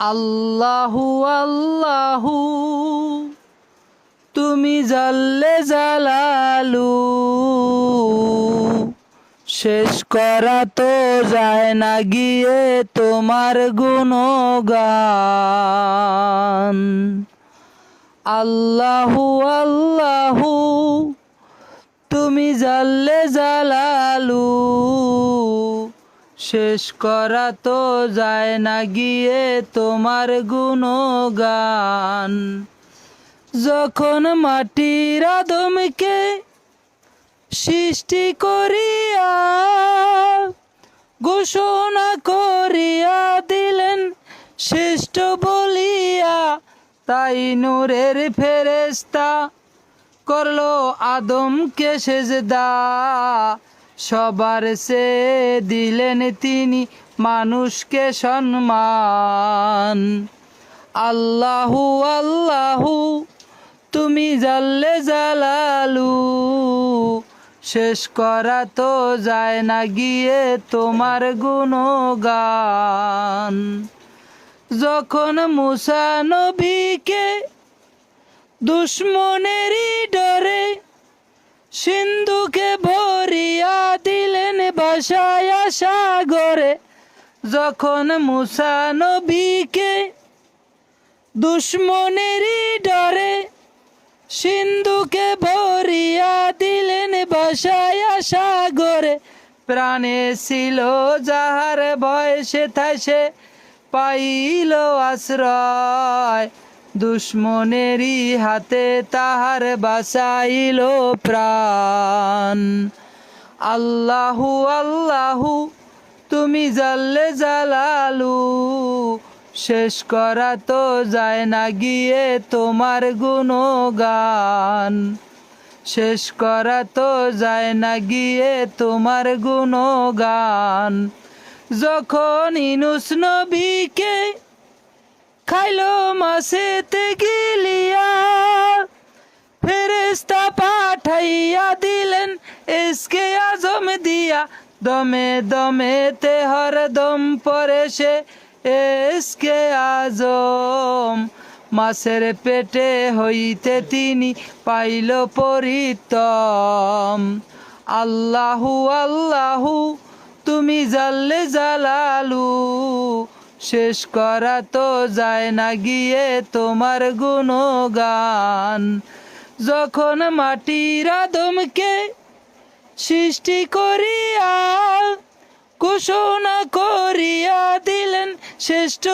আল্লাহু আল্লাহু তুমি জাল্লে জালালু, শেষ করা তো যায় না গিয়ে তোমার গুণগান। আল্লাহু আল্লাহু তুমি জাল্লে জালালু, শেষ করা তো যায় না গিয়ে তোমার গুণগান। যখন মাটির আদমকে সৃষ্টি করিয়া ঘোষণা করিয়া দিলেন শ্রেষ্ঠ বলিয়া, তাই নূরের ফেরেশতা করলো আদমকে সেজদা। সবার সে দিলেন তিনি মানুষকে সম্মান। আল্লাহু আল্লাহু তুমি জাল্লে জালালু, শেষ করা তো যায় না গিয়ে তোমার গুণগান। যখন মুসা নবীকে দুশ্মনেরই ডরে সিন্ধুকে ভরিয়া দিলেন ভাসায়া সাগরে, যখন মুসা নবীকে দুশ্মনেরই ডরে সিন্ধুকে ভরিয়া দিলেন ভাসায়া সাগরে, প্রাণে ছিল যাহার ভয় সেথায় সে পাইল আশ্রয়, দুশ্মনেরই হাতে তাহার বাঁচাইল প্রাণ। আল্লাহু আল্লাহু তুমি জাল্লে জালালু, শেষ করা তো যায় না গিয়ে তোমার গুণগান। শেষ করা তো যায় না গিয়ে তোমার গুণগান। যখন ইউনূস নবীকে খাইলো মাছেতে গিলিয়া, ফেরেশতা পাঠাইয়া দিলেন এসকে আজম দিয়া, দমে দমেতে হরদম পরে সে এসকে আজম। মাছের পেটে হইতে তিনি পাইল পরিত্রাণ। আল্লাহু আল্লাহু তুমি জাল্লে জালালু, শেষ করা তো যায় না গিয়ে তোমার গুণগান। যখন মাটির আদমকে সৃষ্টি করিয়া ঘোষণা করিয়া দিলেন শ্রেষ্ঠ